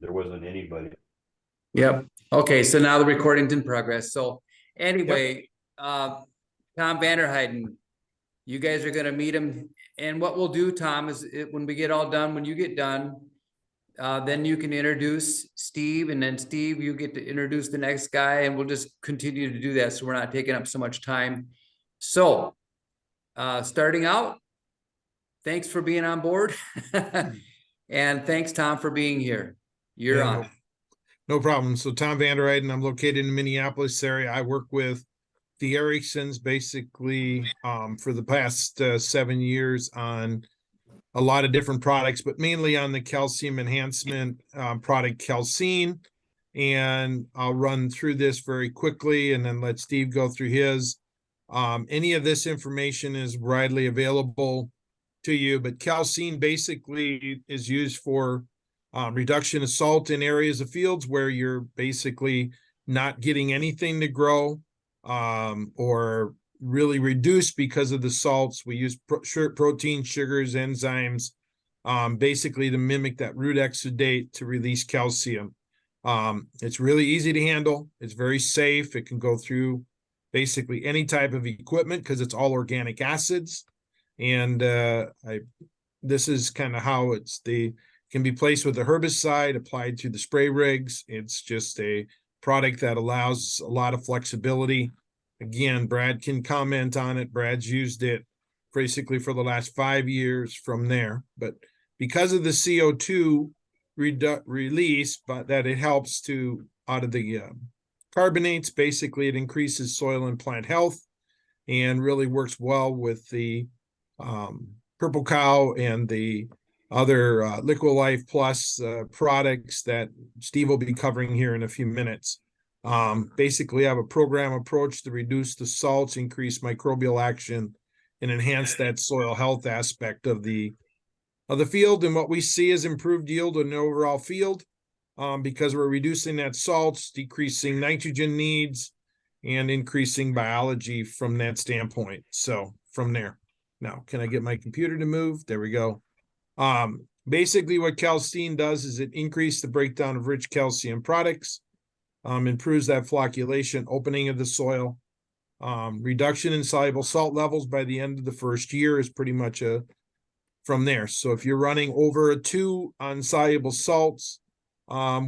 wasn't anybody. Yep. Okay, so now the recording's in progress. So anyway, Tom Vanderheiden, you guys are gonna meet him. And what we'll do, Tom, is when we get all done, when you get done, then you can introduce Steve, and then Steve, you get to introduce the next guy, and we'll just continue to do that so we're not taking up so much time. So, starting out, thanks for being on board. And thanks, Tom, for being here. You're on. No problem. So Tom Vanderheiden, I'm located in the Minneapolis area. I work with the Ericssons basically for the past 7 years on a lot of different products, but mainly on the calcium enhancement product Calcine. And I'll run through this very quickly and then let Steve go through his. Any of this information is widely available to you, but Calcine basically is used for reduction of salt in areas of fields where you're basically not getting anything to grow or really reduced because of the salts. We use protein, sugars, enzymes, basically to mimic that root exudate to release calcium. It's really easy to handle. It's very safe. It can go through basically any type of equipment because it's all organic acids. And this is kind of how can be placed with a herbicide applied to the spray rigs. It's just a product that allows a lot of flexibility. Again, Brad can comment on it. Brad's used it basically for the last 5 years from there. But because of the CO2 release, but that it helps to out of the carbonates, basically it increases soil and plant health and really works well with the Purple Cow and the other Liquid Plus products that Steve will be covering here in a few minutes. Basically have a program approach to reduce the salts, increase microbial action, and enhance that soil health aspect of the field. And what we see is improved yield in the overall field because we're reducing that salts, decreasing nitrogen needs, and increasing biology from that standpoint. So from there. Now, can I get my computer to move? There we go. Basically what Calcine does is it increases the breakdown of rich calcium products, improves that flocculation, opening of the soil, reduction in soluble salt levels by the end of the first year is pretty much from there. So if you're running over a 2 on soluble salts,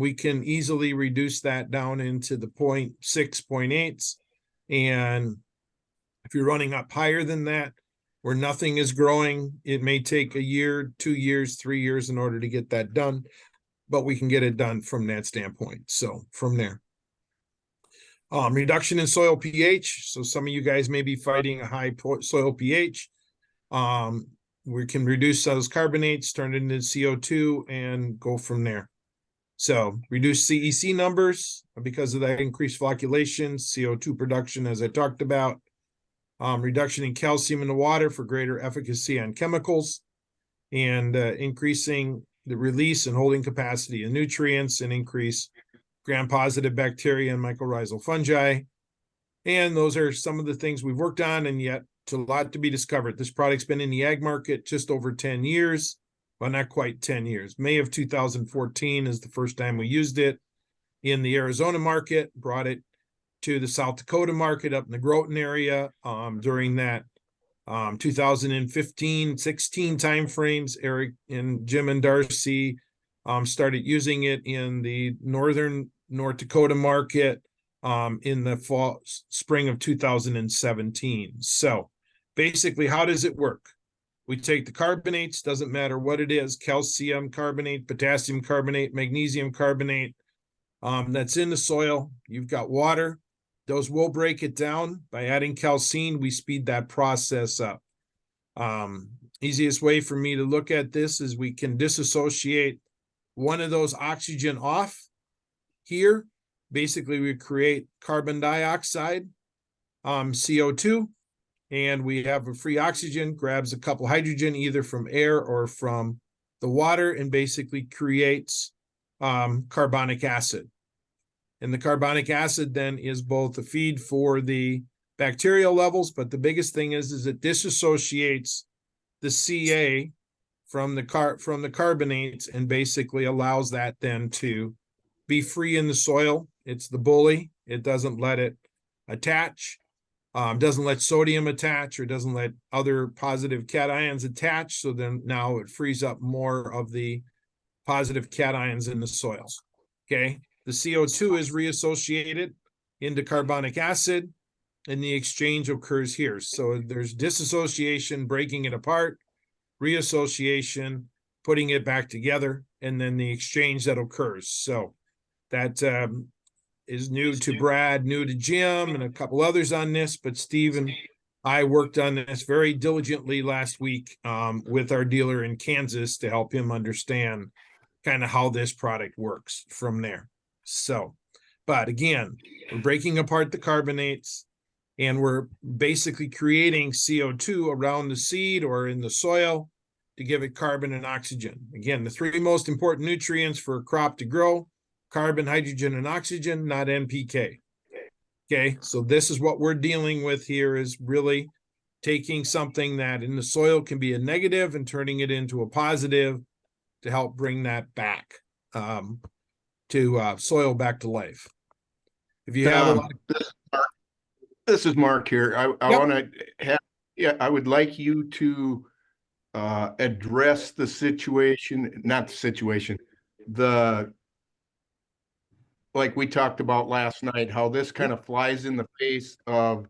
we can easily reduce that down into the 0.6, 0.8s. And if you're running up higher than that, where nothing is growing, it may take a year, 2 years, 3 years in order to get that done, but we can get it done from that standpoint. So from there. Reduction in soil pH. So some of you guys may be fighting a high soil pH. We can reduce those carbonates, turn it into CO2, and go from there. So reduce CEC numbers because of that increased flocculation, CO2 production, as I talked about. Reduction in calcium in the water for greater efficacy on chemicals, and increasing the release and holding capacity of nutrients, and increase gram-positive bacteria and mycorrhizal fungi. And those are some of the things we've worked on, and yet a lot to be discovered. This product's been in the ag market just over 10 years. Well, not quite 10 years. May of 2014 is the first time we used it in the Arizona market, brought it to the South Dakota market up in the Groton area during that 2015-16 timeframes. Eric and Jim and Darcy started using it in the northern North Dakota market in the spring of 2017. So basically, how does it work? We take the carbonates, doesn't matter what it is, calcium carbonate, potassium carbonate, magnesium carbonate, that's in the soil. You've got water. Those will break it down. By adding Calcine, we speed that process up. Easiest way for me to look at this is we can disassociate one of those oxygen off here. Basically, we create carbon dioxide, CO2, and we have a free oxygen, grabs a couple hydrogen either from air or from the water, and basically creates carbonic acid. And the carbonic acid then is both a feed for the bacterial levels, but the biggest thing is it disassociates the Ca from the carbonates and basically allows that then to be free in the soil. It's the bully. It doesn't let it attach, doesn't let sodium attach, or doesn't let other positive cations attach. So then now it frees up more of the positive cations in the soil. Okay. The CO2 is reassociated into carbonic acid, and the exchange occurs here. So there's dissociation, breaking it apart, reassociation, putting it back together, and then the exchange that occurs. So that is new to Brad, new to Jim, and a couple others on this, but Steve and I worked on this very diligently last week with our dealer in Kansas to help him understand kind of how this product works from there. So, but again, we're breaking apart the carbonates, and we're basically creating CO2 around the seed or in the soil to give it carbon and oxygen. Again, the three most important nutrients for a crop to grow: carbon, hydrogen, and oxygen, not NPK. Okay, so this is what we're dealing with here, is really taking something that in the soil can be a negative and turning it into a positive to help bring that back to soil back to life. If you have a lot of... This is Mark here. I Yep. want to have, I would like you to address the situation, not the situation, like we talked about last night, how this kind of flies in the face of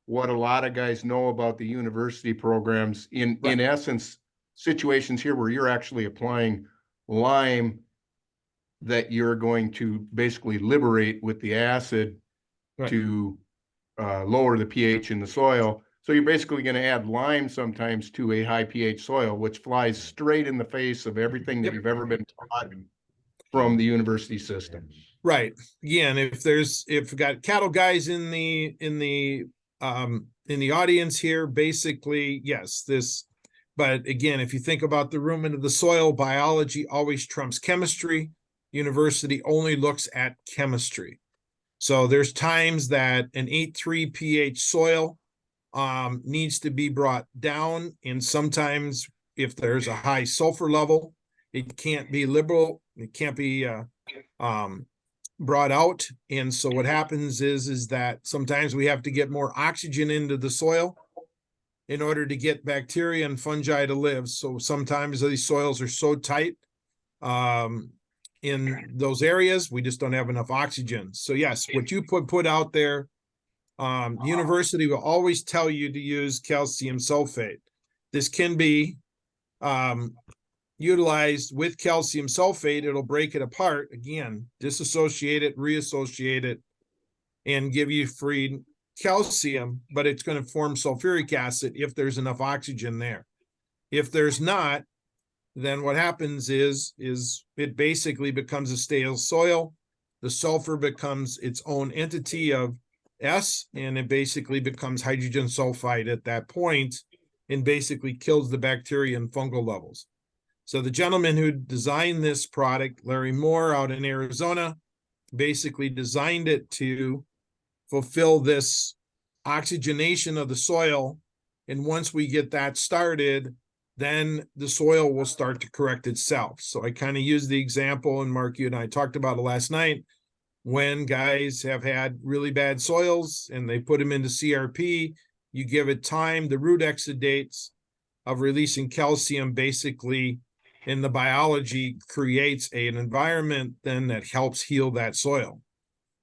what a lot of guys know about the university programs. In essence, situations here where you're actually applying lime that you're going to basically liberate with the acid to lower the pH in the soil. So you're basically going to add lime sometimes to a high pH soil, which flies straight in the face of everything that you've ever been taught from the university system. Right. Again, if we've got cattle guys in the audience here, basically, yes, this, but again, if you think about the rumen of the soil, biology always trumps chemistry. University only looks at chemistry. So there's times that an 8.3 pH soil needs to be brought down, and sometimes if there's a high sulfur level, it can't be liberal, it can't be brought out. And so what happens is that sometimes we have to get more oxygen into the soil in order to get bacteria and fungi to live. So sometimes these soils are so tight in those areas, we just don't have enough oxygen. So yes, what you put out there, university will always tell you to use calcium sulfate. This can be utilized with calcium sulfate. It'll break it apart, again, disassociate it, reassociate it, and give you free calcium, but it's going to form sulfuric acid if there's enough oxygen there. If there's not, then what happens is it basically becomes a stale soil. The sulfur becomes its own entity of S, and it basically becomes hydrogen sulfide at that point and basically kills the bacteria and fungal levels. So the gentleman who designed this product, Larry Moore out in Arizona, basically designed it to fulfill this oxygenation of the soil. And once we get that started, then the soil will start to correct itself. So I kind of use the example, and Mark, you and I talked about it last night, when guys have had really bad soils and they put them into CRP, you give it time, the root exudates of releasing calcium basically in the biology creates an environment then that helps heal that soil.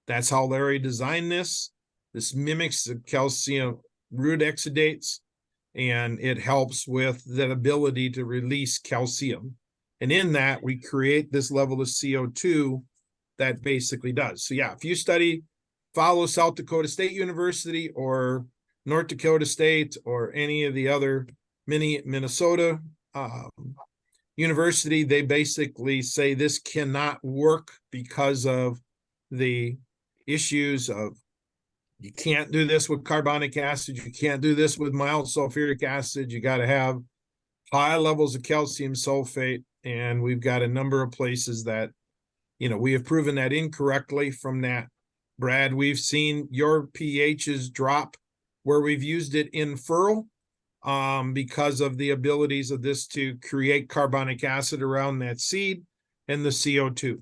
That's how Larry designed this. This mimics the calcium root exudates, and it helps with that ability to release calcium. And in that, we create this level of CO2 that basically does. So yeah, if you follow South Dakota State University or North Dakota State or any of the other Minnesota university, they basically say this cannot work because of the issues of you can't do this with carbonic acid, you can't do this with mild sulfuric acid, you got to have high levels of calcium sulfate. And we've got a number of places that, we have proven that incorrectly from that. Brad, we've seen your pHs drop where we've used it in furrow. because of the abilities of this to create carbonic acid around that seed and the CO2.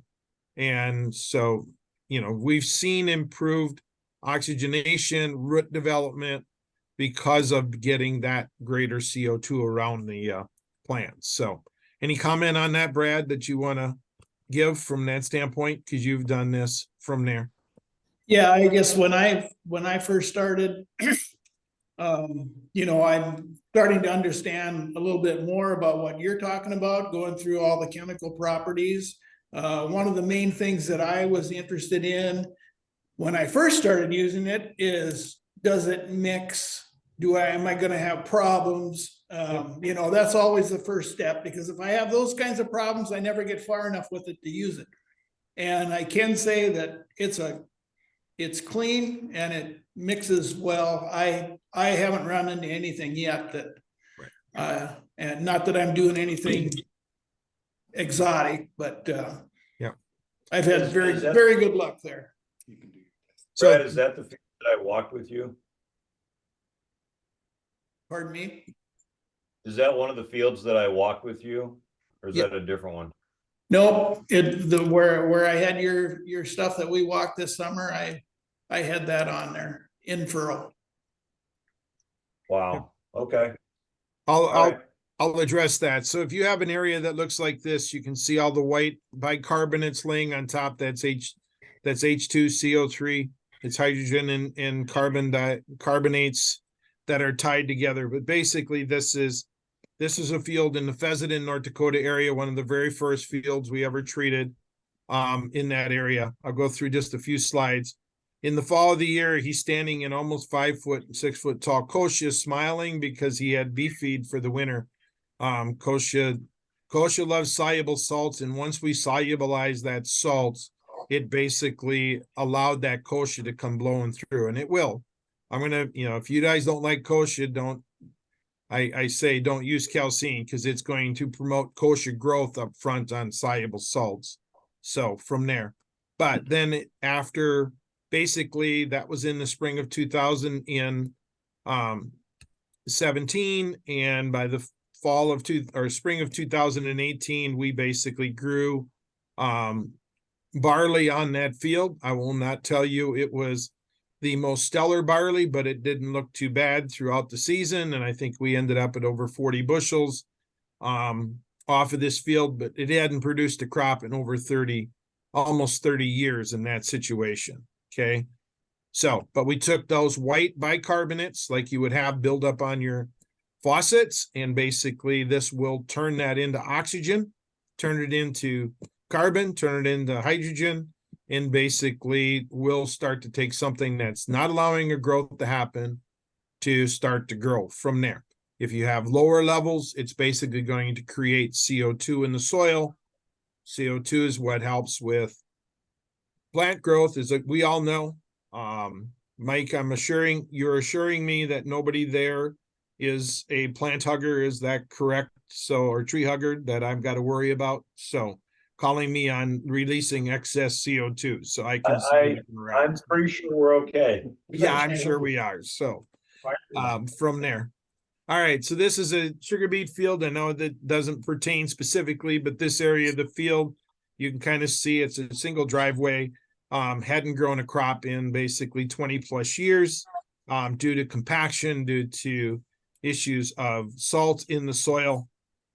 And so, you know, we've seen improved oxygenation, root development because of getting that greater CO2 around the plants. So any comment on that, Brad, that you want to give from that standpoint? Because you've done this from there. Yeah, I guess when I first started, you know, I'm starting to understand a little bit more about what you're talking about, going through all the chemical properties. One of the main things that I was interested in when I first started using it is, does it mix? Am I gonna have problems? You know, that's always the first step, because if I have those kinds of problems, I never get far enough with it to use it. And I can say that it's clean and it mixes well. I haven't run into anything yet that, and not that I'm doing anything exotic, but yeah, I've had very good luck there. So Brad, is that the field that I walked with you? Pardon me? Is that one of the fields that I walked with you, or is Yeah. that a different one? Nope, where I had your stuff that we walked this summer, I had that on there in furrow. Wow. Okay. I'll All right. I'll address that. So if you have an area that looks like this, you can see all the white bicarbonates laying on top. That's H2CO3. It's hydrogen and carbonates that are tied together. But basically, this is a field in the Fezzen, North Dakota area, one of the very first fields we ever treated in that area. I'll go through just a few slides. In the fall of the year, he's standing in almost 5 foot, 6 foot tall kochia, smiling because he had beef feed for the winter. Kochia loves soluble salts, and once we solubilize that salt, it basically allowed that kochia to come blowing through, and it will. I'm gonna, you know, if you guys don't like kochia, I say don't use calcine, because it's going to promote kochia growth up front on soluble salts. So from there, but then after, basically that was in the spring of 2017, and by the fall of spring of 2018, we basically grew barley on that field. I will not tell you it was the most stellar barley, but it didn't look too bad throughout the season. And I think we ended up at over 40 bushels off of this field, but it hadn't produced a crop in over almost 30 years in that situation. Okay. So, but we took those white bicarbonates like you would have build up on your faucets, and basically this will turn that into oxygen, turn it into carbon, turn it into hydrogen, and basically we'll start to take something that's not allowing a growth to happen to start to grow from there. If you have lower levels, it's basically going to create CO2 in the soil. CO2 is what helps with plant growth, is that we all know. Mike, you're assuring me that nobody there is a plant hugger. Is that correct? So, or tree hugger that I've got to worry about. So calling me on releasing excess CO2. So I can see I'm pretty sure we're okay. Yeah, I'm sure we are. So from there. All right. So this is a sugar beet field. I know that doesn't pertain specifically, but this area of the field, you can kind of see it's a single driveway. Hadn't grown a crop in basically 20 plus years due to compaction, due to issues of salt in the soil.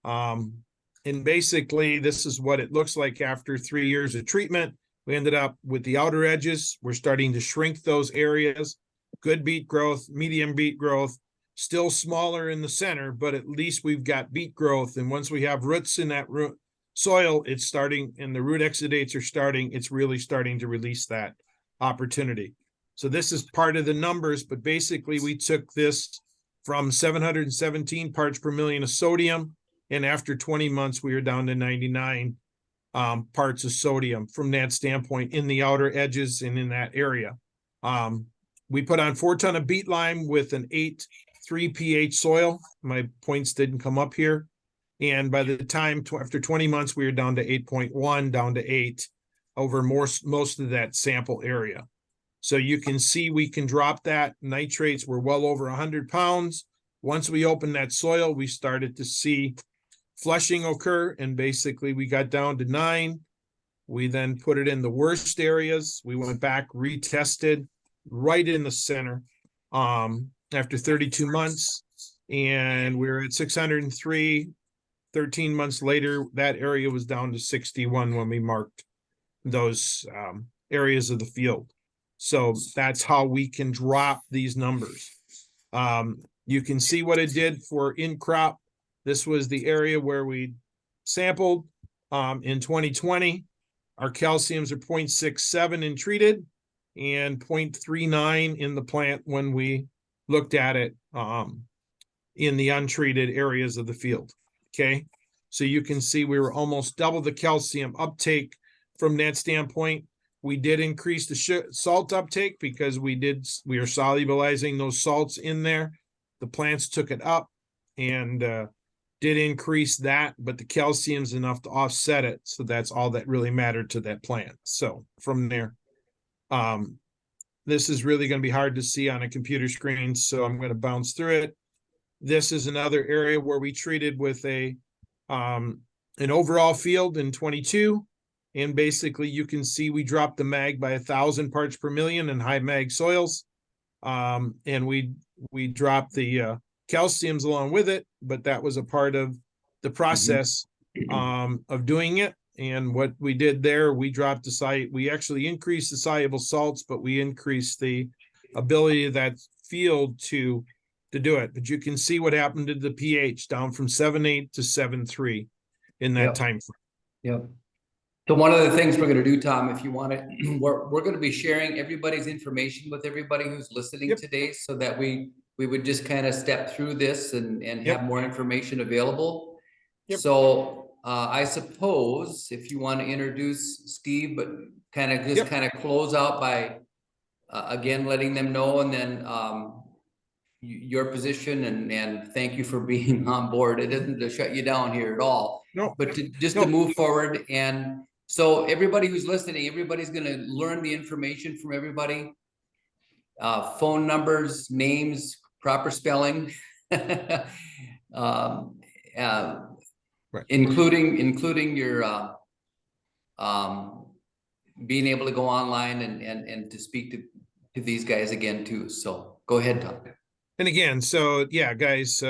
And basically this is what it looks like after 3 years of treatment. We ended up with the outer edges. We're starting to shrink those areas. Good beet growth, medium beet growth, still smaller in the center, but at least we've got beet growth. And once we have roots in that root soil, it's starting, and the root exudates are starting, it's really starting to release that opportunity. So this is part of the numbers, but basically we took this from 717 parts per million of sodium, and after 20 months, we were down to 99 parts of sodium from that standpoint in the outer edges and in that area. We put on 4 ton of beet lime with an 8.3 pH soil. My points didn't come up here. And by the time, after 20 months, we were down to 8.1, down to 8 over most of that sample area. So you can see we can drop that. Nitrates were well over 100 pounds. Once we opened that soil, we started to see flushing occur, and basically we got down to 9. We then put it in the worst areas. We went back, retested right in the center after 32 months, and we were at 603. 13 months later, that area was down to 61 when we marked those areas of the field. So that's how we can drop these numbers. You can see what it did for in crop. This was the area where we sampled in 2020. Our calciums are 0.67 in treated and 0.39 in the plant when we looked at it in the untreated areas of the field. Okay, so you can see we were almost double the calcium uptake from that standpoint. We did increase the salt uptake because we are solubilizing those salts in there. The plants took it up and did increase that, but the calcium's enough to offset it. So that's all that really mattered to that plant. So from there, this is really going to be hard to see on a computer screen. So I'm going to bounce through it. This is another area where we treated with an overall field in 22. And basically you can see we dropped the mag by 1,000 parts per million in high mag soils. And we dropped the calciums along with it, but that was a part of the process of doing it. And what we did there, we dropped we actually increased the soluble salts, but we increased the ability of that field to do it. But you can see what happened to the pH, down from 7.8 to 7.3 in that time frame. Yep. So one of the things we're going to do, Tom, if you want it, we're going to be sharing everybody's information with everybody who's listening today, so that we would just kind of step through this and have more information available. So I suppose if you want to introduce Steve, but kind of close out by again letting them know, and then your position, and thank you for being on board. It isn't to shut you down here at all, but to move forward. And so everybody who's listening, everybody's going to learn the information from everybody. Phone numbers, names, proper spelling, including your being able to go online and to speak to these guys again too. So go ahead, Tom. And again, so yeah, guys,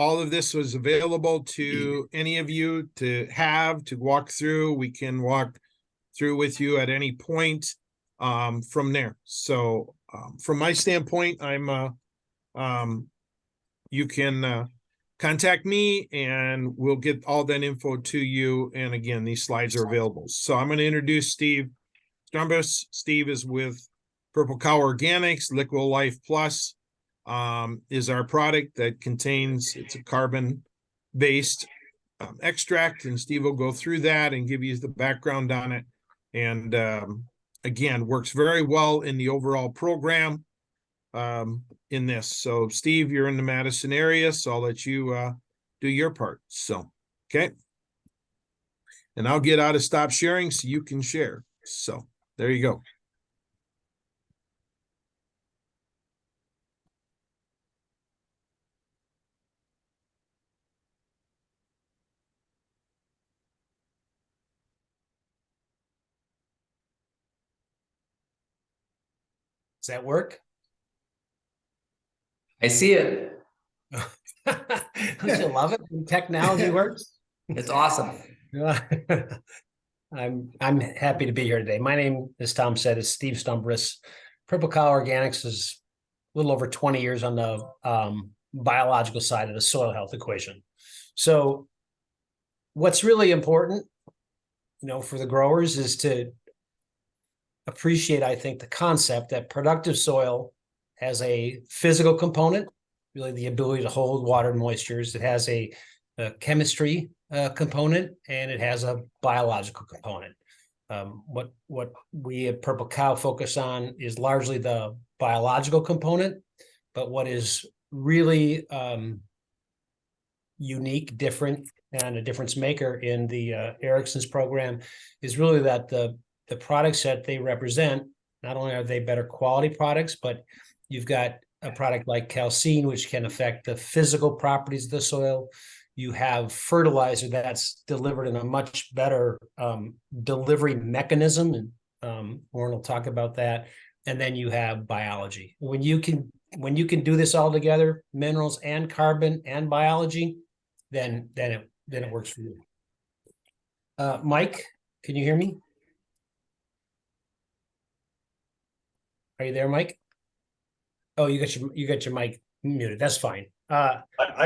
all of this was available to any of you to walk through. We can walk through with you at any point from there. So from my standpoint, you can contact me and we'll get all that info to you. And again, these slides are available. So I'm going to introduce Steve Strumbus. Steve is with Purple Cow Organics. Liquid Life Plus is our product that contains, it's a carbon-based extract, and Steve will go through that and give you the background on it. And again, works very well in the overall program in this. So Steve, you're in the Madison area, so I'll let you do your part. So, okay. And I'll get out of stop sharing so you can share. So there you go. Does that work? I see it. Don't you love it when technology works? It's awesome. I'm happy to be here today. My name, as Tom said, is Steve Stumbris. Purple Cow Organics is a little over 20 years on the biological side of the soil health equation. So what's really important, for the growers is to appreciate, I think, the concept that productive soil has a physical component, really the ability to hold water and moistures. It has a chemistry component, and it has a biological component. What we at Purple Cow focus on is largely the biological component, but what is really unique, different, and a difference maker in the Erickson's program is really that the products that they represent, not only are they better quality products, but you've got a product like Calcine, which can affect the physical properties of the soil. You have fertilizer that's delivered in a much better delivery mechanism, and Warren will talk about that. And then you have biology. When you can do this all together, minerals and carbon and biology, then it works for you. Mike, can you hear me? Are you there, Mike? Oh, you got your mic muted. That's fine. I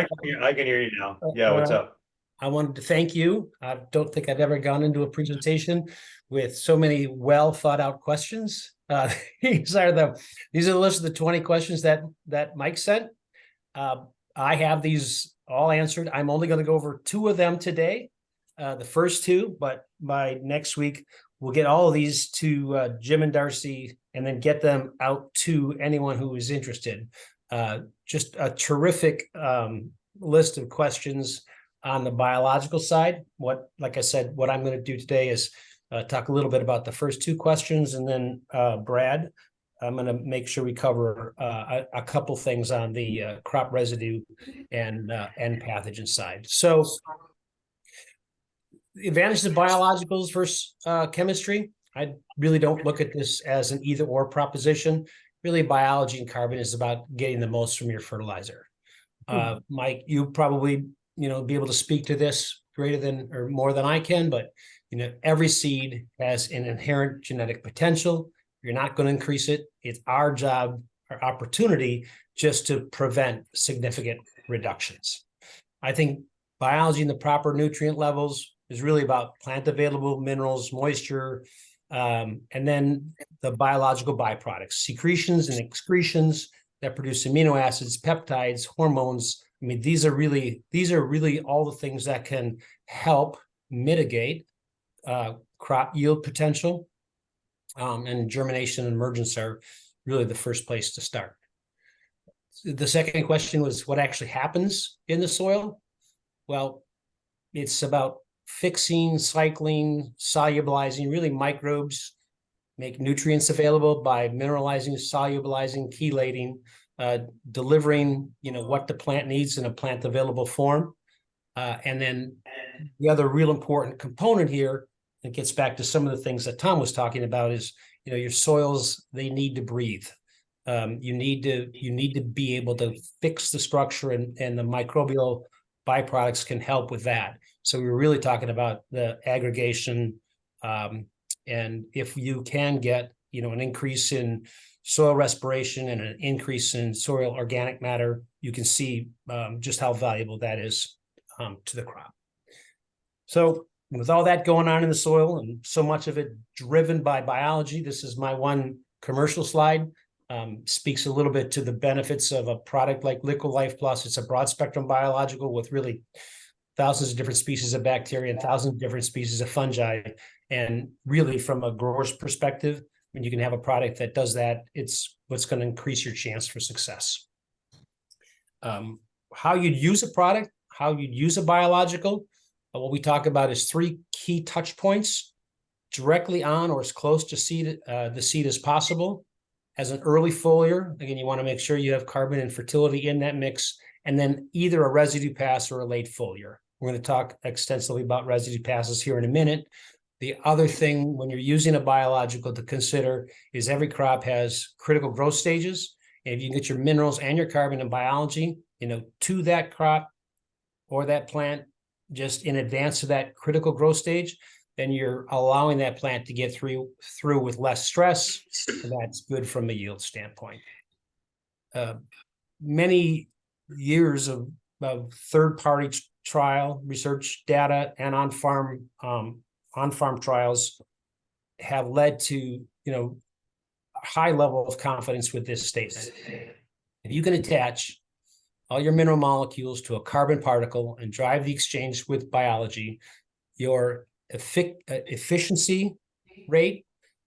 can hear you now. Yeah, what's up? I wanted to thank you. I don't think I've ever gone into a presentation with so many well thought out questions. These are the list of the 20 questions that Mike sent. I have these all answered. I'm only going to go over 2 of them today, the first 2, but by next week we'll get all of these to Jim and Darcy, and then get them out to anyone who is interested. Just a terrific list of questions on the biological side. Like I said, what I'm going to do today is talk a little bit about the first 2 questions, and then Brad, I'm going to make sure we cover a couple things on the crop residue and pathogen side. So, the advantages of biologicals versus chemistry. I really don't look at this as an either or proposition. Really, biology and carbon is about getting the most from your fertilizer. Mike, you probably be able to speak to this greater than or more than I can, but every seed has an inherent genetic potential. You're not going to increase it. It's our job, our opportunity, just to prevent significant reductions. I think biology in the proper nutrient levels is really about plant available minerals, moisture, and then the biological byproducts, secretions and excretions that produce amino acids, peptides, hormones. I mean, these are really all the things that can help mitigate crop yield potential, and germination and emergence are really the first place to start. The second question was what actually happens in the soil? Well, it's about fixing, cycling, solubilizing, really microbes make nutrients available by mineralizing, solubilizing, chelating, delivering, what the plant needs in a plant available form. And then the other real important component here, it gets back to some of the things that Tom was talking about, is, your soils, they need to breathe. You need to be able to fix the structure, and the microbial byproducts can help with that. So we were really talking about the aggregation, and if you can get, an increase in soil respiration and an increase in soil organic matter, you can see just how valuable that is to the crop. So with all that going on in the soil and so much of it driven by biology, this is my one commercial slide. Speaks a little bit to the benefits of a product like Liquid Life Plus. It's a broad spectrum biological with really thousands of different species of bacteria and thousands of different species of fungi. And really, from a grower's perspective, when you can have a product that does that, it's what's going to increase your chance for success. How you'd use a product, how you'd use a biological. What we talk about is 3 key touch points: directly on or as close to the seed as possible. As an early foliar, again, you want to make sure you have carbon and fertility in that mix, and then either a residue pass or a late foliar. We're going to talk extensively about residue passes here in a minute. The other thing when you're using a biological to consider is every crop has critical growth stages. And if you can get your minerals and your carbon and biology, to that crop or that plant just in advance of that critical growth stage, then you're allowing that plant to get through with less stress, and that's good from a yield standpoint. Many years of third-party trial research data and on-farm trials have led to a high level of confidence with this statement. If you can attach all your mineral molecules to a carbon particle and drive the exchange with biology, your efficiency rate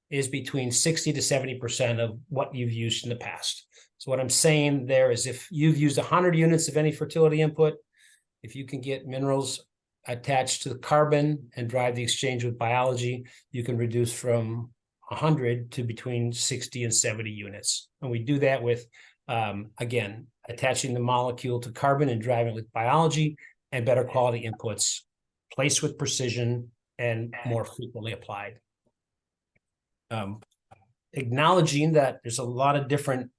is between 60 to 70% of what you've used in the past. So what I'm saying there is, if you've used 100 units of any fertility input, if you can get minerals attached to the carbon and drive the exchange with biology, you can reduce from 100 to between 60 and 70 units. And we do that with Again, attaching the molecule to carbon and driving with biology and better quality inputs, placed with precision and more frequently applied. Acknowledging that there's a lot of different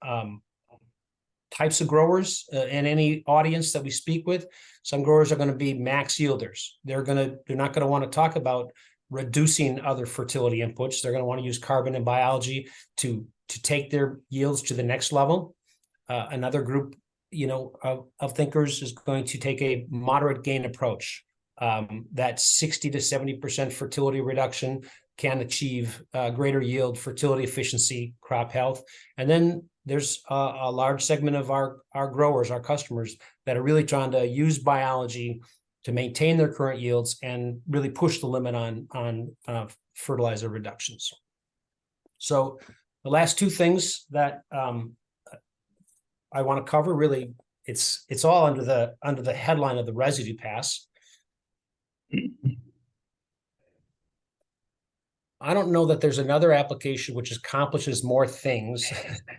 types of growers in any audience that we speak with. Some growers are going to be max yielders. They're not going to want to talk about reducing other fertility inputs. They're going to want to use carbon and biology to take their yields to the next level. Another group, of thinkers is going to take a moderate gain approach. That 60 to 70% fertility reduction can achieve greater yield, fertility efficiency, crop health. And then there's a large segment of our growers, our customers, that are really trying to use biology to maintain their current yields and really push the limit on fertilizer reductions. So the last two things that I want to cover, really, it's all under the headline of the residue pass. I don't know that there's another application which accomplishes more things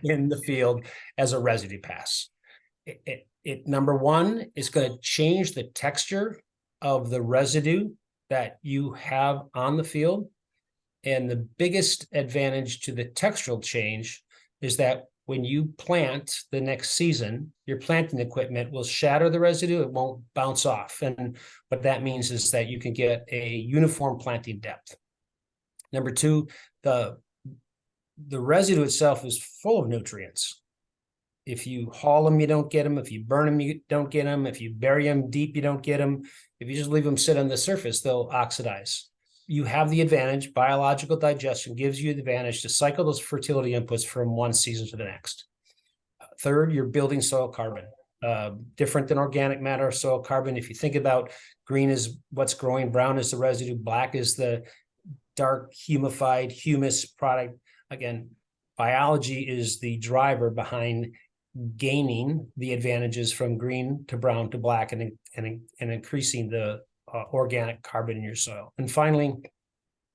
in the field as a residue pass. Number one, is going to change the texture of the residue that you have on the field. And the biggest advantage to the textural change is that when you plant the next season, your planting equipment will shatter the residue. It won't bounce off. And what that means is that you can get a uniform planting depth. Number two, the residue itself is full of nutrients. If you haul them, you don't get them. If you burn them, you don't get them. If you bury them deep, you don't get them. If you just leave them sit on the surface, they'll oxidize. You have the advantage, biological digestion gives you the advantage to cycle those fertility inputs from one season to the next. Third, you're building soil carbon. Different than organic matter, soil carbon. If you think about green is what's growing, brown is the residue, black is the dark humified humus product. Again, biology is the driver behind gaining the advantages from green to brown to black and increasing the organic carbon in your soil. And finally,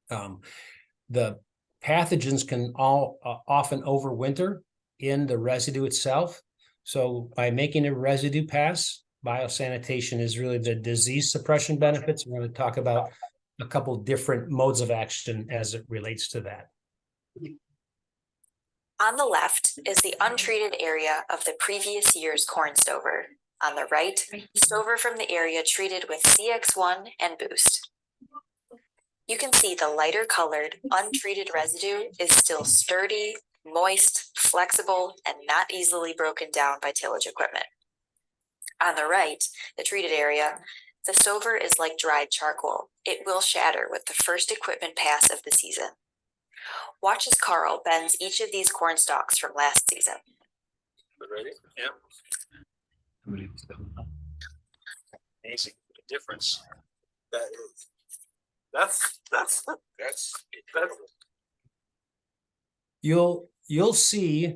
the pathogens can often overwinter in the residue itself. So by making a residue pass, biosanitation is really the disease suppression benefits. We're going to talk about a couple different modes of action as it relates to that. On the left is the untreated area of the previous year's corn stover. On the right, stover from the area treated with CX1 and Boost. You can see the lighter colored, untreated residue is still sturdy, moist, flexible, and not easily broken down by tillage equipment. On the right, the treated area, the stover is like dried charcoal. It will shatter with the first equipment pass of the season. Watch as Carl bends each of these corn stalks from last season. Ready? Yeah. Amazing the difference that is. That's You'll see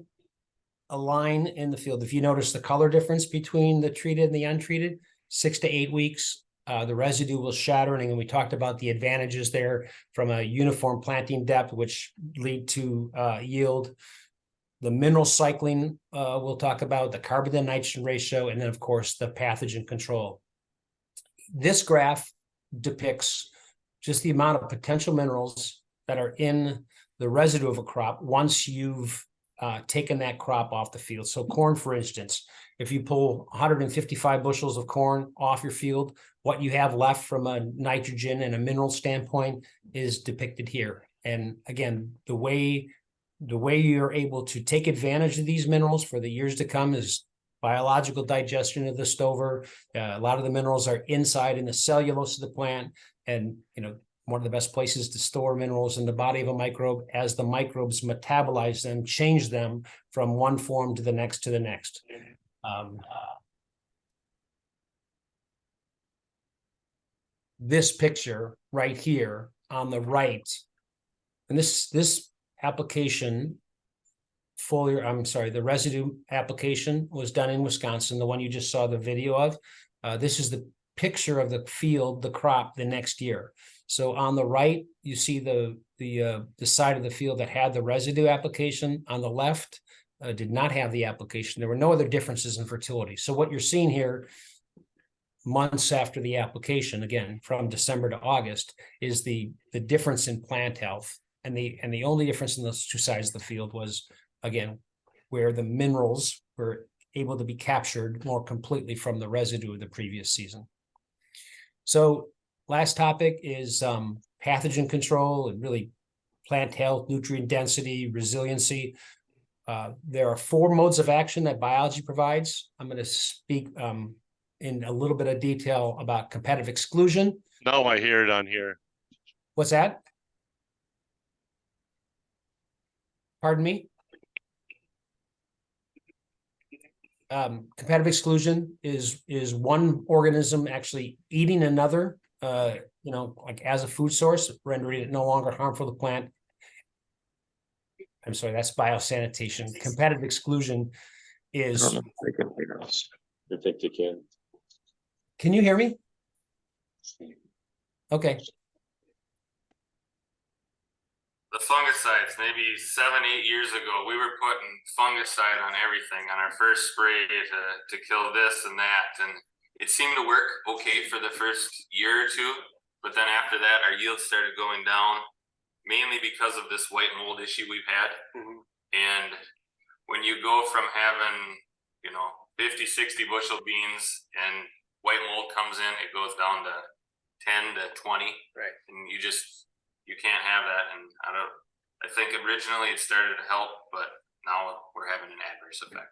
a line in the field. If you notice the color difference between the treated and the untreated, 6 to 8 weeks, the residue will shatter. And we talked about the advantages there from a uniform planting depth, which lead to yield. The mineral cycling, we'll talk about the carbon to nitrogen ratio, and then of course the pathogen control. This graph depicts just the amount of potential minerals that are in the residue of a crop once you've taken that crop off the field. So corn, for instance, if you pull 155 bushels of corn off your field, what you have left from a nitrogen and a mineral standpoint is depicted here. And again, the way you're able to take advantage of these minerals for the years to come is biological digestion of the stover. A lot of the minerals are inside in the cellulose of the plant. And, one of the best places to store minerals in the body of a microbe, as the microbes metabolize them, change them from one form to the next to the next. This picture right here on the right, and this application, the residue application was done in Wisconsin, the one you just saw the video of. This is the picture of the field, the crop the next year. So on the right, you see the side of the field that had the residue application. On the left, did not have the application. There were no other differences in fertility. So what you're seeing here, months after the application, again, from December to August, is the difference in plant health. And the only difference in those two sides of the field was, again, where the minerals were able to be captured more completely from the residue of the previous season. So last topic is pathogen control and really plant health, nutrient density, resiliency. There are 4 modes of action that biology provides. I'm going to speak in a little bit of detail about competitive exclusion. No, I hear it on here. What's that? Pardon me? Competitive exclusion is one organism actually eating another, like as a food source, rendering it no longer harmful to the plant. I'm sorry, that's biosanitation. Competitive exclusion is. I think you can. Can you hear me? Okay. The fungicides, maybe 7-8 years ago, we were putting fungicide on everything on our first spray to kill this and that. And it seemed to work okay for the first year or two. But then after that, our yields started going down, mainly because of this white mold issue we've had. And when you go from having, 50, 60 bushel beans and white mold comes in, it goes down to 10 to 20. Right. And you can't have that. And I think originally it started to help, but now we're having an adverse effect.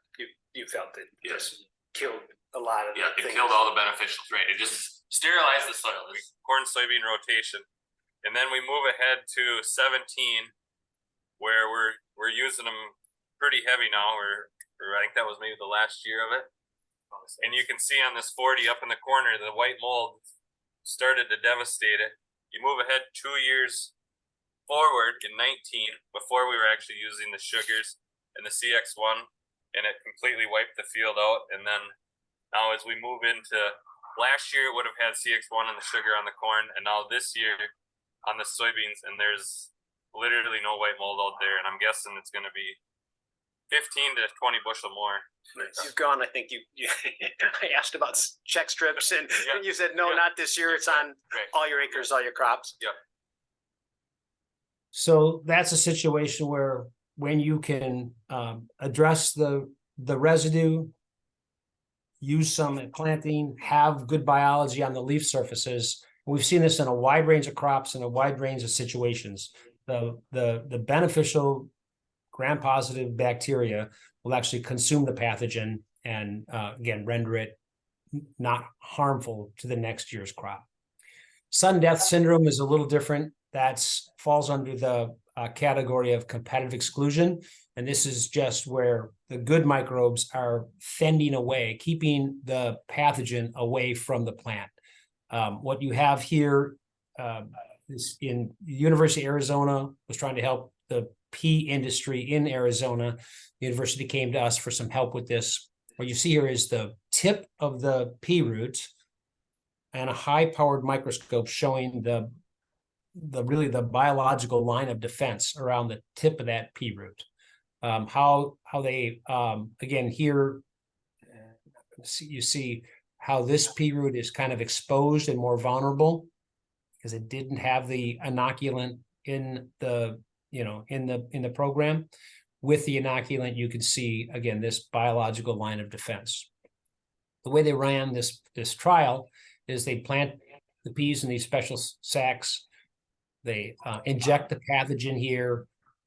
You felt it. Yes. Killed a lot of Yeah, it killed all the beneficials, right? It just sterilized the soil. It's corn soybean rotation. And then we move ahead to 17, where we're using them pretty heavy now. I think that was maybe the last year of it. And you can see on this 40 up in the corner, the white mold started to devastate it. You move ahead 2 years forward in 19, before we were actually using the sugars and the CX1, and it completely wiped the field out. And then now as we move into last year, it would have had CX1 and the sugar on the corn, and now this year on the soybeans, and there's literally no white mold out there. And I'm guessing it's going to be 15 to 20 bushel more. You've gone, I think you I asked about check strips and you said, no, not this year. It's on all your acres, all your crops. Yeah. So that's a situation where when you can address the residue, use some at planting, have good biology on the leaf surfaces. We've seen this in a wide range of crops and a wide range of situations. The beneficial gram-positive bacteria will actually consume the pathogen and again render it not harmful to the next year's crop. Sudden death syndrome is a little different. That falls under the category of competitive exclusion, and this is just where the good microbes are fending away, keeping the pathogen away from the plant. What you have here is in University of Arizona was trying to help the pea industry in Arizona. The university came to us for some help with this. What you see here is the tip of the pea root and a high-powered microscope showing the biological line of defense around the tip of that pea root. How they again here you see how this pea root is kind of exposed and more vulnerable because it didn't have the inoculant in the in the program. With the inoculant, you can see again this biological line of defense. The way they ran this trial is they plant the peas in these special sacks. They inject the pathogen here.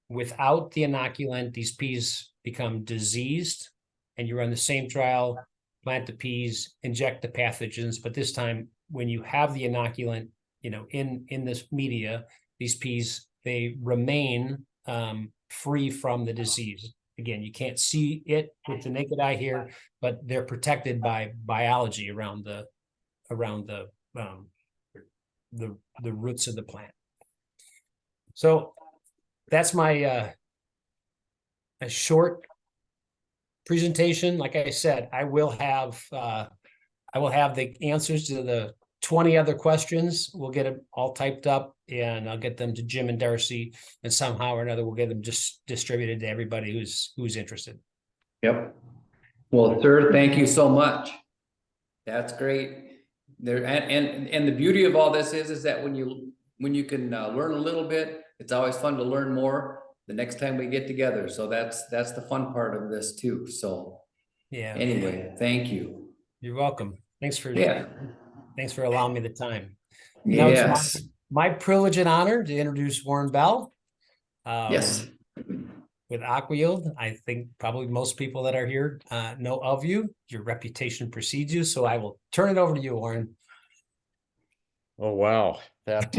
Without the inoculant, these peas become diseased, and you run the same trial, plant the peas, inject the pathogens, but this time when you have the inoculant, in this media, these peas, they remain free from the disease. Again, you can't see it with the naked eye here, but they're protected by biology around the roots of the plant. So that's my a short presentation. Like I said, I will have the answers to the 20 other questions. We'll get them all typed up and I'll get them to Jim and Darcy, and somehow or another we'll get them just distributed to everybody who's interested. Yep. Well, sir, thank you so much. That's great. There, and the beauty of all this is that when you can learn a little bit, it's always fun to learn more the next time we get together. So that's the fun part of this too. So Yeah. anyway, thank you. You're welcome. Thanks for allowing me the time. Now Yes. it's my privilege and honor to introduce Warren Bell. Yes. With Aqua-Yield, I think probably most people that are here know of you. Your reputation precedes you, so I will turn it over to you, Warren. Oh, wow. That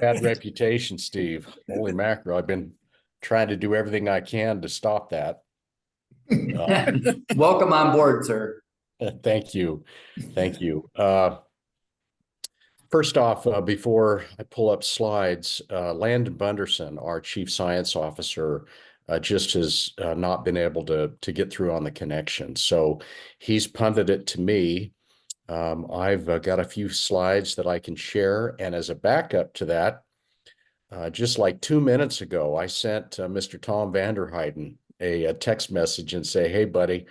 bad reputation, Steve. Holy mackerel. I've been trying to do everything I can to stop that. Welcome on board, sir. Thank you. Thank you. First off, before I pull up slides, Landon Bunderson, our Chief Science Officer, just has not been able to get through on the connection. So he's punted it to me. I've got a few slides that I can share. And as a backup to that, just like 2 minutes ago, I sent Mr. Tom Vanderheiden a text message and say, hey, buddy,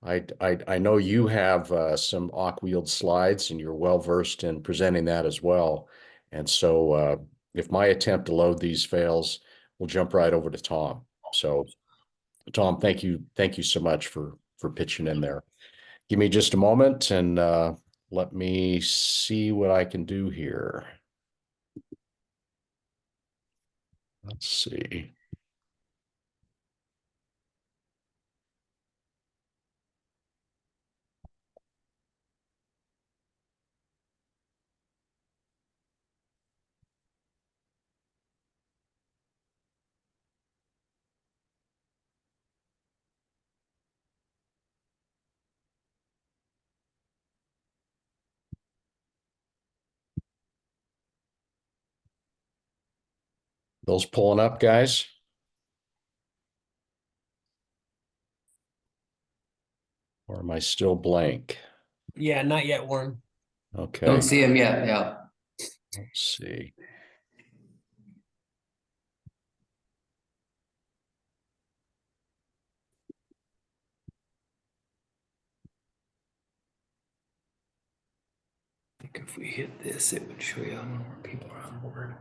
I know you have some Aqua-Yield slides and you're well versed in presenting that as well. And so if my attempt to load these fails, we'll jump right over to Tom. So Tom, thank you so much for pitching in there. Give me just a moment and let me see what I can do here. Let's see. Those pulling up, guys? Or am I still blank? Yeah, not yet, Warren. Okay. Don't see him yet. Yeah. Let's see. I think if we hit this, it would show you how many more people are on board.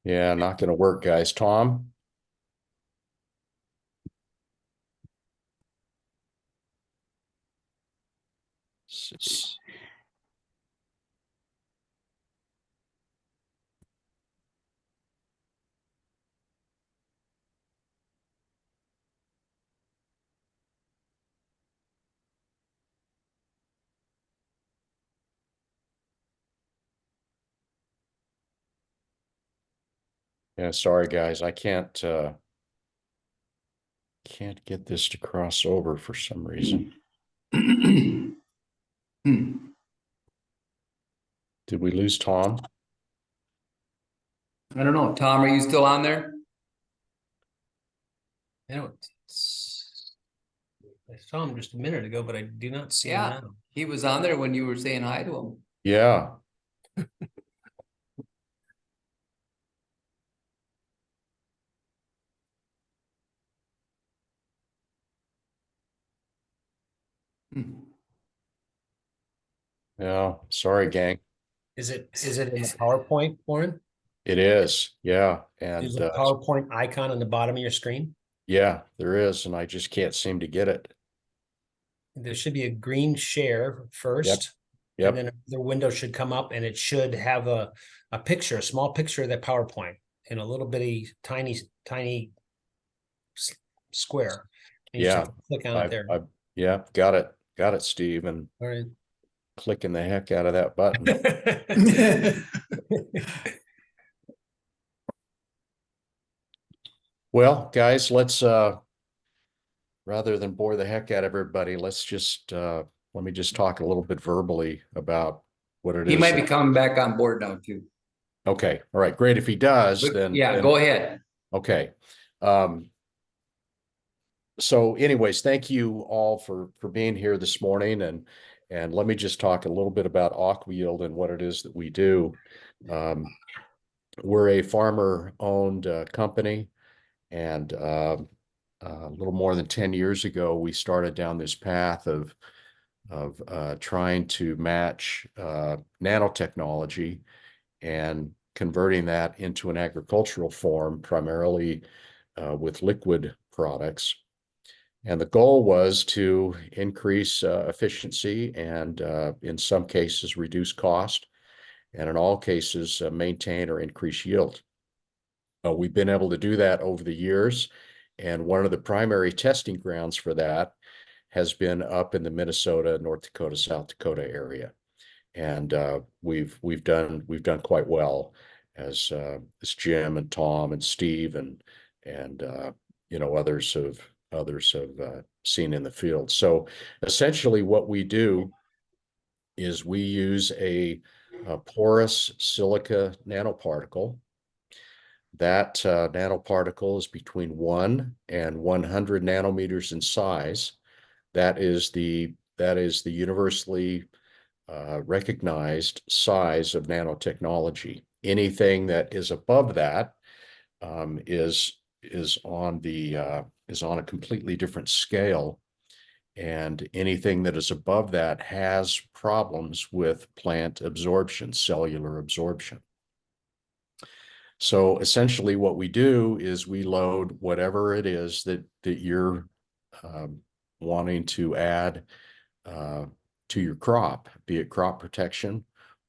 Yeah, not going to work, guys. Tom? Yeah, sorry, guys. I can't get this to cross over for some reason. Did we lose Tom? I don't know. Tom, are you still on there? I saw him just a minute ago, but I do not see him Yeah, now. he was on there when you were saying hi to him. Yeah. Yeah, sorry, gang. Is it in the PowerPoint, Warren? It is. Yeah. There's And a PowerPoint icon on the bottom of your screen. yeah, there is. And I just can't seem to get it. There should be a green share first. Yep. And then the window should come up and it should have a picture, a small picture of that PowerPoint in a little bitty, tiny square. And you just have to click on it there. Yeah, got it. Got it, Steve. And All right. clicking the heck out of that button. Well, guys, let's rather than bore the heck out of everybody, let's just let me just talk a little bit verbally about what it is. He might be coming back on board now too. Okay. All right. Great. If he does, then go ahead. Okay. So anyways, thank you all for being here this morning And let me just talk a little bit about Aqua-Yield and what it is that we do. We're a farmer-owned company, and a little more than 10 years ago, we started down this path of trying to match nanotechnology and converting that into an agricultural form, primarily with liquid products. And the goal was to increase efficiency and in some cases reduce cost, and in all cases maintain or increase yield. We've been able to do that over the years, and one of the primary testing grounds for that has been up in the Minnesota, North Dakota, South Dakota area. And we've done quite well, as Jim and Tom and Steve and you know, others have seen in the field. So essentially what we do is we use a porous silica nanoparticle. That nanoparticle is between 1 and 100 nanometers in size. That is the universally recognized size of nanotechnology. Anything that is above that is on a completely different scale, and anything that is above that has problems with plant absorption, cellular absorption. So essentially what we do is we load whatever it is that you're wanting to add to your crop, be it crop protection,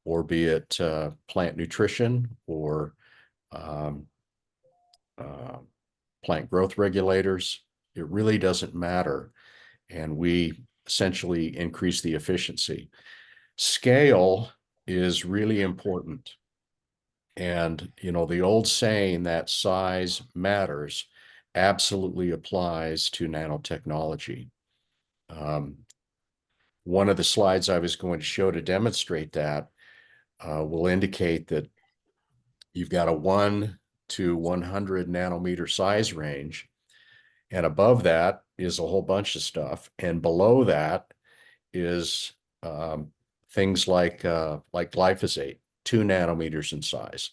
or be it plant nutrition, or plant growth regulators. It really doesn't matter. And we essentially increase the efficiency. Scale is really important. And, you know, the old saying that size matters absolutely applies to nanotechnology. One of the slides I was going to show to demonstrate that will indicate that you've got a 1 to 100 nanometer size range, and above that is a whole bunch of stuff, and below that is things like glyphosate, 2 nanometers in size,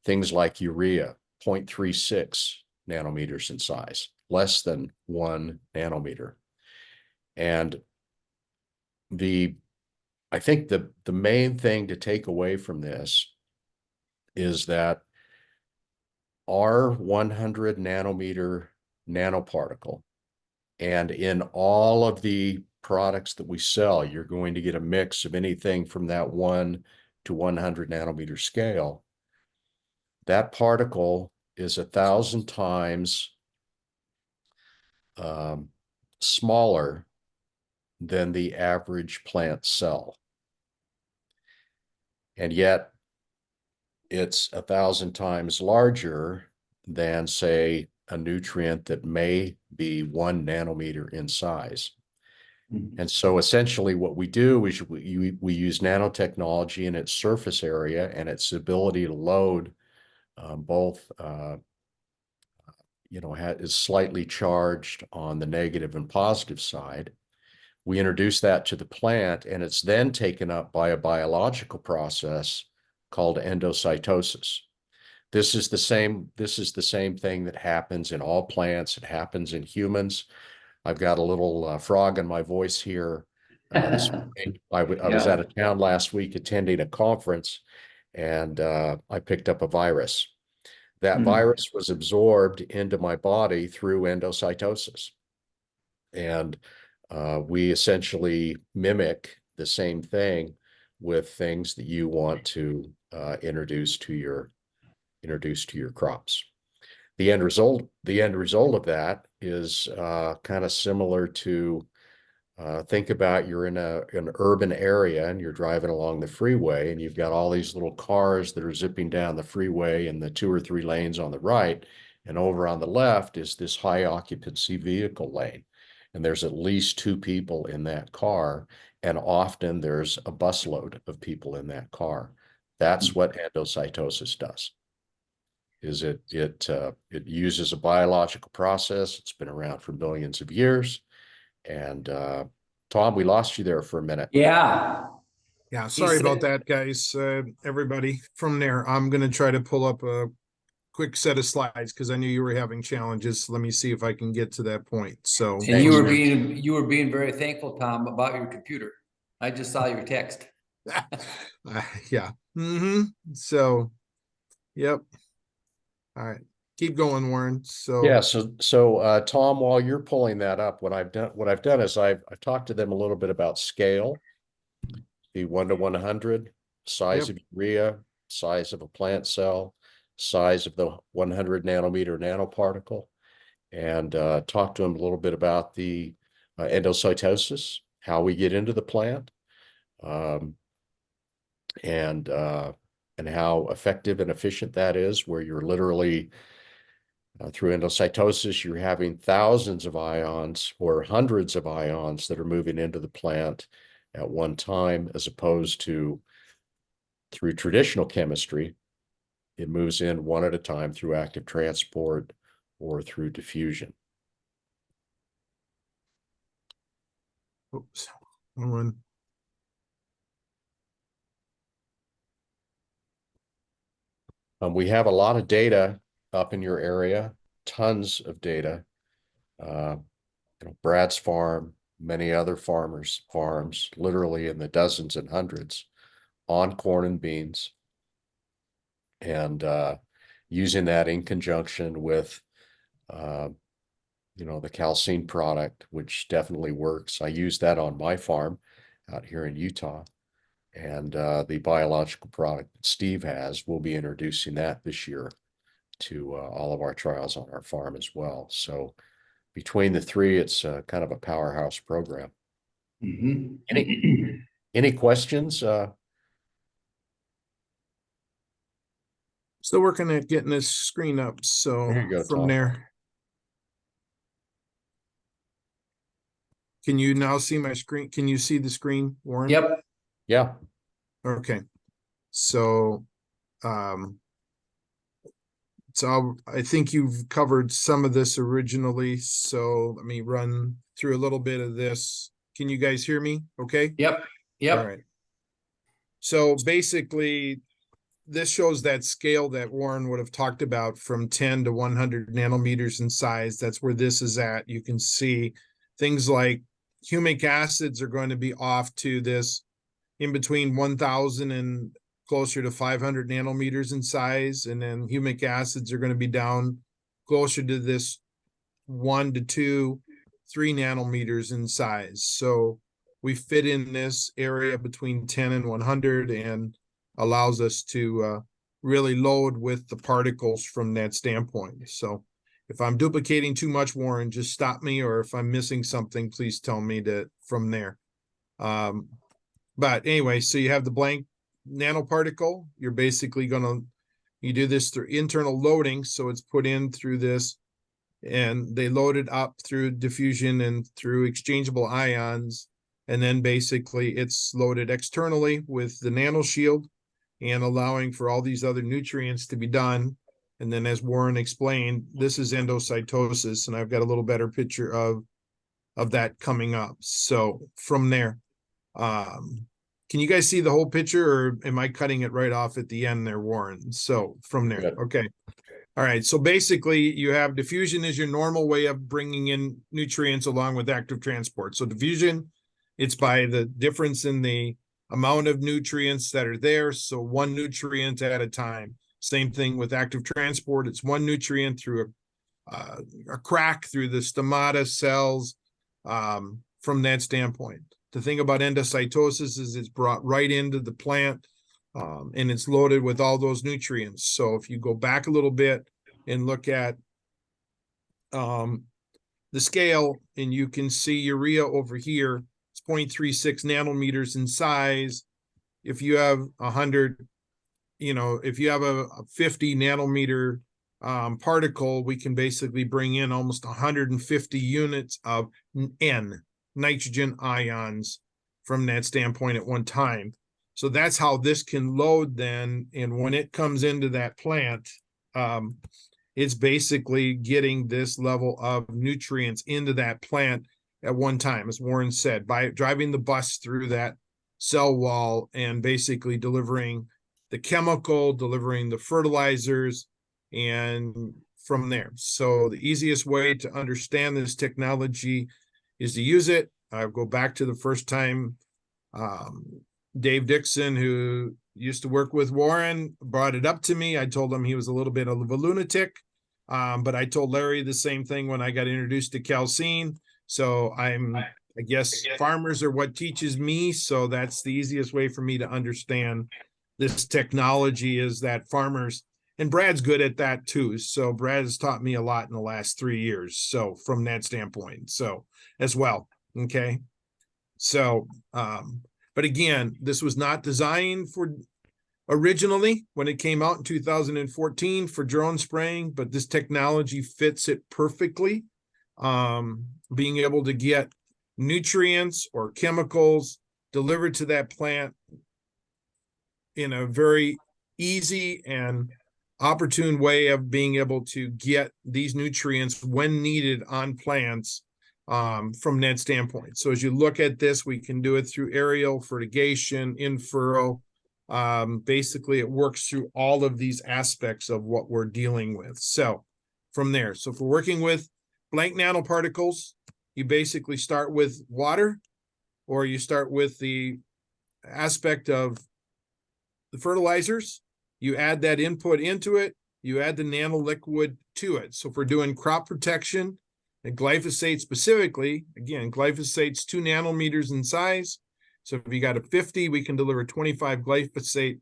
things like urea, 0.36 nanometers in size, less than 1 nanometer. And I think the main thing to take away from this is that our 100 nanometer nanoparticle, and in all of the products that we sell, you're going to get a mix of anything from that 1 to 100 nanometer scale. That particle is 1,000 times smaller than the average plant cell. And yet it's 1,000 times larger than, say, a nutrient that may be 1 nanometer in size. And so essentially what we do is we use nanotechnology in its surface area and its ability to load both, you know, is slightly charged on the negative and positive side. We introduce that to the plant, and it's then taken up by a biological process called endocytosis. This is the same thing that happens in all plants. It happens in humans. I've got a little frog in my voice here. This morning. I was out of town last week attending a conference, and I picked up a virus. That virus was absorbed into my body through endocytosis. And we essentially mimic the same thing with things that you want to introduce to your crops. The end result of that is kind of similar to think about you're in an urban area and you're driving along the freeway, and you've got all these little cars that are zipping down the freeway in the 2 or 3 lanes on the right, and over on the left is this high occupancy vehicle lane. And there's at least 2 people in that car, and often there's a busload of people in that car. That's what endocytosis does. It uses a biological process. It's been around for millions of years, and Tom, we lost you there for a minute. Yeah. Yeah, sorry said- about that, guys. Everybody from there, I'm gonna try to pull up a quick set of slides because I knew you were having challenges. Let me see if I can get to that point. So. And you were being very thankful, Tom, about your computer. I just saw your text. Yeah. So, yep. All right. Keep going, Warren. So. Yeah, Tom, while you're pulling that up, what I've done is I've talked to them a little bit about scale, the 1 to 100, size of urea, size of a plant cell, size of the 100 nanometer nanoparticle, and talk to them a little bit about the endocytosis, how we get into the plant, and how effective and efficient that is, where you're literally through endocytosis, you're having thousands of ions or hundreds of ions that are moving into the plant at one time, as opposed to through traditional chemistry, it moves in one at a time through active transport or through diffusion. Oops. One. We have a lot of data up in your area, tons of data. Brad's farm, many other farmers' farms, literally in the dozens and hundreds, on corn and beans, and using that in conjunction with the Calcine product, which definitely works. I use that on my farm out here in Utah, and the biological product that Steve has, we'll be introducing that this year to all of our trials on our farm as well. So between the three, it's kind of a powerhouse program. Any questions? Still working at getting this screen up. So There you go, from Tom. there. Can you now see my screen? Can you see the screen, Warren? Yep. Yeah. Okay. So, I think you've covered some of this originally. So let me run through a little bit of this. Can you guys hear me? Okay. Yep. Yep. All right. So basically, this shows that scale that Warren would have talked about from 10 to 100 nanometers in size. That's where this is at. You can see things like humic acids are going to be off to this in between 1,000 and closer to 500 nanometers in size. And then humic acids are going to be down closer to this 1 to 2, 3 nanometers in size. So we fit in this area between 10 and 100 and allows us to really load with the particles from that standpoint. So if I'm duplicating too much, Warren, just stop me, or if I'm missing something, please tell me from there. But anyway, so you have the blank nanoparticle. You're basically you do this through internal loading. So it's put in through this, and they load it up through diffusion and through exchangeable ions. And then basically it's loaded externally with the nanoshield and allowing for all these other nutrients to be done. And then, as Warren explained, this is endocytosis, and I've got a little better picture of that coming up. So from there, can you guys see the whole picture, or am I cutting it right off at the end there, Warren? So from there, okay. All right, so basically you have diffusion is your normal way of bringing in nutrients along with active transport. So diffusion, it's by the difference in the amount of nutrients that are there. So one nutrient at a time. Same thing with active transport. It's one nutrient through a crack through the stomata cells from that standpoint. The thing about endocytosis is it's brought right into the plant and it's loaded with all those nutrients. So if you go back a little bit and look at the scale, and you can see urea over here, it's 0.36 nanometers in size. If you have 100, if you have a 50 nanometer particle, we can basically bring in almost 150 units of nitrogen ions from that standpoint at one time. So that's how this can load then. And when it comes into that plant, it's basically getting this level of nutrients into that plant at one time, as Warren said, by driving the bus through that cell wall and basically delivering the chemical, delivering the fertilizers, and from there. So the easiest way to understand this technology is to use it. I'll go back to the first time Dave Dixon, who used to work with Warren, brought it up to me. I told him he was a little bit of a lunatic, but I told Larry the same thing when I got introduced to Calcine. So I guess farmers are what teaches me. So that's the easiest way for me to understand this technology, is that farmers, and Brad's good at that too. So Brad has taught me a lot in the last 3 years. So from that standpoint, so as well. Okay. So, but again, this was not designed for originally when it came out in 2014 for drone spraying, but this technology fits it perfectly. Being able to get nutrients or chemicals delivered to that plant in a very easy and opportune way of being able to get these nutrients when needed on plants from that standpoint. So as you look at this, we can do it through aerial, fertigation, in furrow. Basically, it works through all of these aspects of what we're dealing with. So from there, so if we're working with blank nanoparticles, you basically start with water, or you start with the aspect of the fertilizers. You add that input into it, you add the nano liquid to it. So if we're doing crop protection and glyphosate specifically, again, glyphosate's 2 nanometers in size. So if you got a 50, we can deliver 25 glyphosate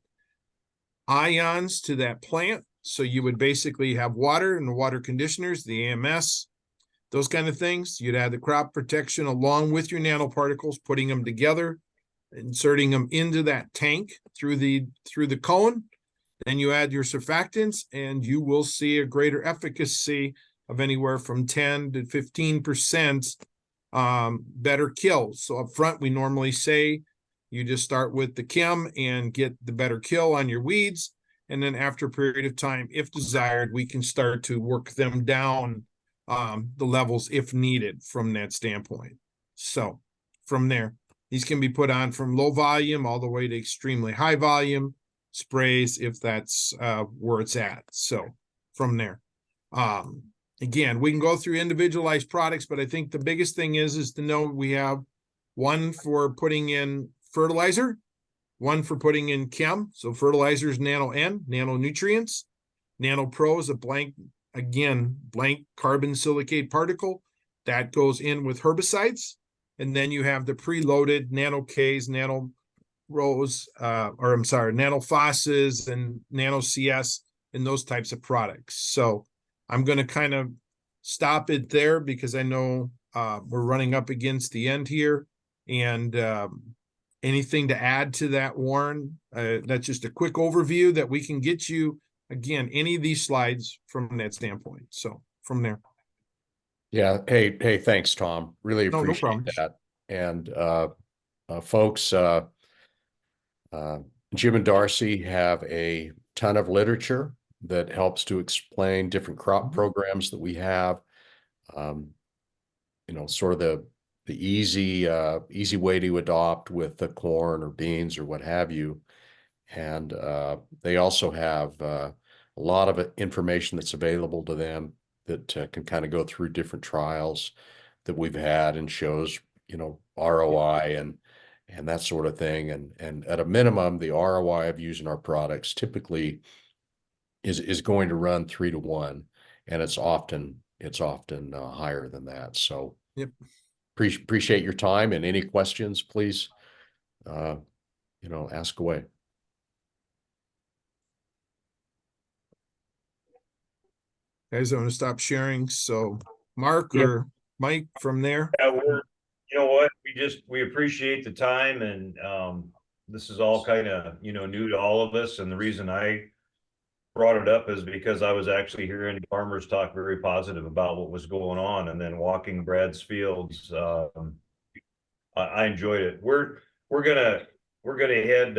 ions to that plant. So you would basically have water and the water conditioners, the AMS, those kind of things. You'd add the crop protection along with your nanoparticles, putting them together, inserting them into that tank through the cone. Then you add your surfactants, and you will see a greater efficacy of anywhere from 10 to 15% better kills. So up front, we normally say you just start with the chem and get the better kill on your weeds. And then after a period of time, if desired, we can start to work them down the levels if needed from that standpoint. So from there, these can be put on from low volume all the way to extremely high volume sprays if that's where it's at. So from there, again, we can go through individualized products, but I think the biggest thing is to know we have one for putting in fertilizer, one for putting in chem. So fertilizer is nano N, nano nutrients. Nano Pro is a blank carbon silicate particle that goes in with herbicides. And then you have the preloaded nano Ks, nano Rose, nano Fosses and nano CS and those types of products. So I'm going to kind of stop it there because I know we're running up against the end here. And anything to add to that, Warren? That's just a quick overview that we can get you, again, any of these slides from that standpoint. So from there. Yeah. Hey, thanks, Tom. Really No appreciate problem. that. And folks, Jim and Darcy have a ton of literature that helps to explain different crop programs that we have. Sort of the easy way to adopt with the corn or beans or what have you. And they also have a lot of information that's available to them that can kind of go through different trials that we've had and shows, ROI and that sort of thing. And at a minimum, the ROI of using our products typically is going to run 3 to 1, and it's often higher than that. So yep. Appreciate your time, and any questions, please, ask away. Guys, I'm going to stop sharing. So Mark or Mike from there. Yeah, you know what, we appreciate the time, and this is all kind of, new to all of us. And the reason I brought it up is because I was actually hearing farmers talk very positive about what was going on, and then walking Brad's fields, I enjoyed it. We're gonna head,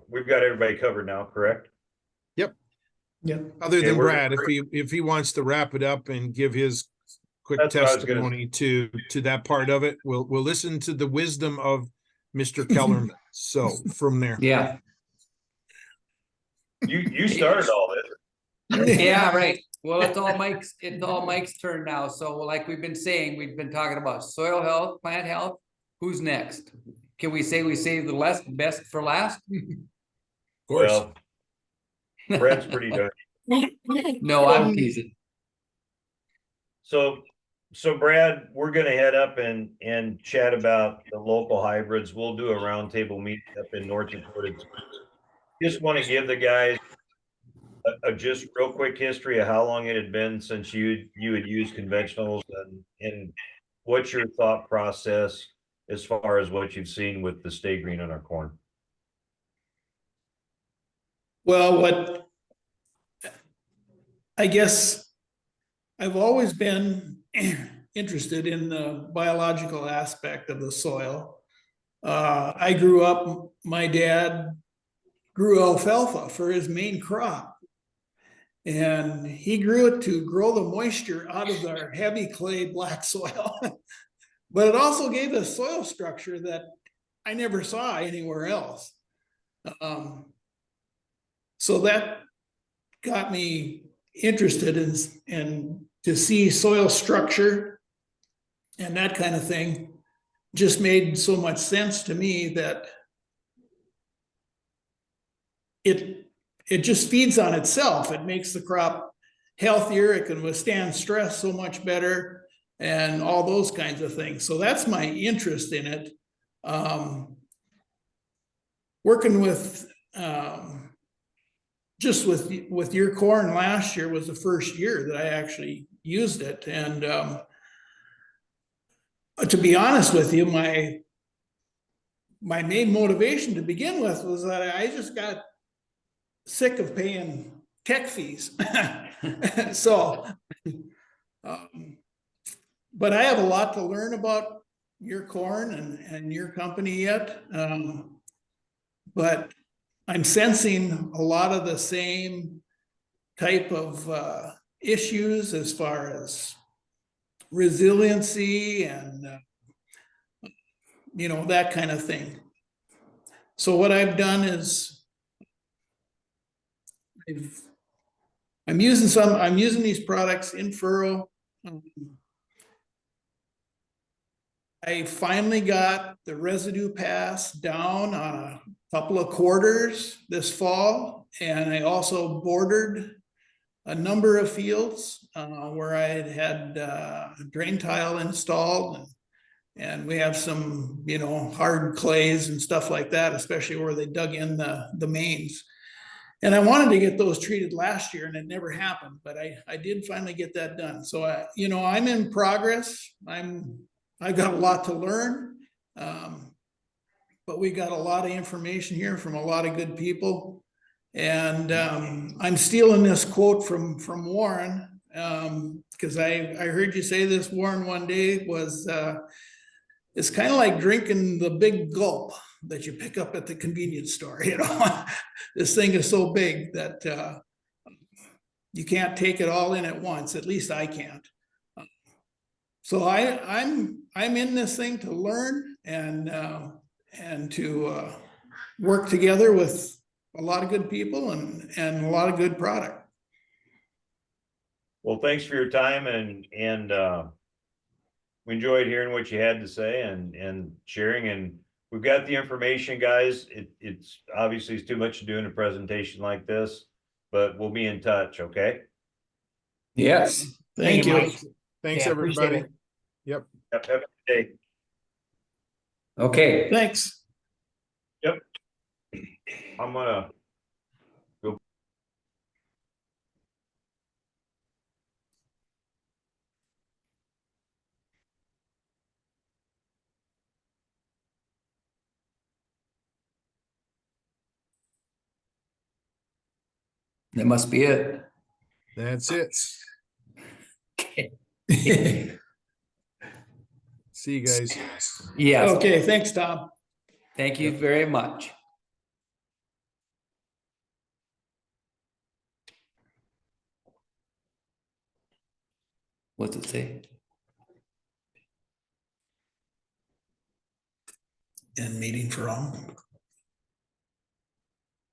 we've got everybody covered now, correct? Yep. Yeah. Other than we're- Brad, if he wants to wrap it up and give his quick That's what I was gonna testimony to that part of it. We'll listen to the wisdom of Mr. Kellerman. So from there. Yeah, you started all this. yeah, right. Well, it's all Mike's turn now. So like we've been saying, we've been talking about soil health, plant health. Who's next? Can we say we save the best for last? Of course. Well, Brad's pretty done. No, I'm teasing. So Brad, we're gonna head up and chat about the local hybrids. We'll do a roundtable meeting up in North Dakota. Just want to give the guys a just real quick history of how long it had been since you had used conventionals and what's your thought process as far as what you've seen with the Stay Green on our corn. Well, I guess I've always been interested in the biological aspect of the soil. I grew up, my dad grew alfalfa for his main crop. And he grew it to grow the moisture out of our heavy clay black soil. But it also gave us soil structure that I never saw anywhere else. So that got me interested in to see soil structure and that kind of thing. Just made so much sense to me that it just feeds on itself. It makes the crop healthier. It can withstand stress so much better and all those kinds of things. So that's my interest in it. Working with just with your corn last year was the first year that I actually used it. And to be honest with you, my main motivation to begin with was that I just got sick of paying tech fees. So, but I have a lot to learn about your corn and your company yet. But I'm sensing a lot of the same type of issues as far as resiliency and, that kind of thing. So what I've done is I'm using these products in furrow. I finally got the residue pass down on a couple of quarters this fall, and I also bordered a number of fields where I had drain tile installed, and we have some, hard clays and stuff like that, especially where they dug in the mains. And I wanted to get those treated last year and it never happened, but I did finally get that done. So I'm in progress. I've got a lot to learn. But we got a lot of information here from a lot of good people. And I'm stealing this quote from Warren, because I heard you say this, Warren, one day was it's kind of like drinking the big gulp that you pick up at the convenience store. This thing is so big that you can't take it all in at once. At least I can't. So I'm in this thing to learn and to work together with a lot of good people and a lot of good product. Well, thanks for your time and we enjoyed hearing what you had to say and sharing, and we've got the information, guys. It's obviously it's too much to do in a presentation like this, but we'll be in touch. Okay. Yes. Thank you. Mike. Thanks, Yeah, everybody. appreciate Yep. Have a good day. Okay. Thanks. Yep. I'm gonna go. That must be it. That's it. See you guys. Yes. Okay, thanks, Tom. Thank you very much. What's it say? and meeting for all.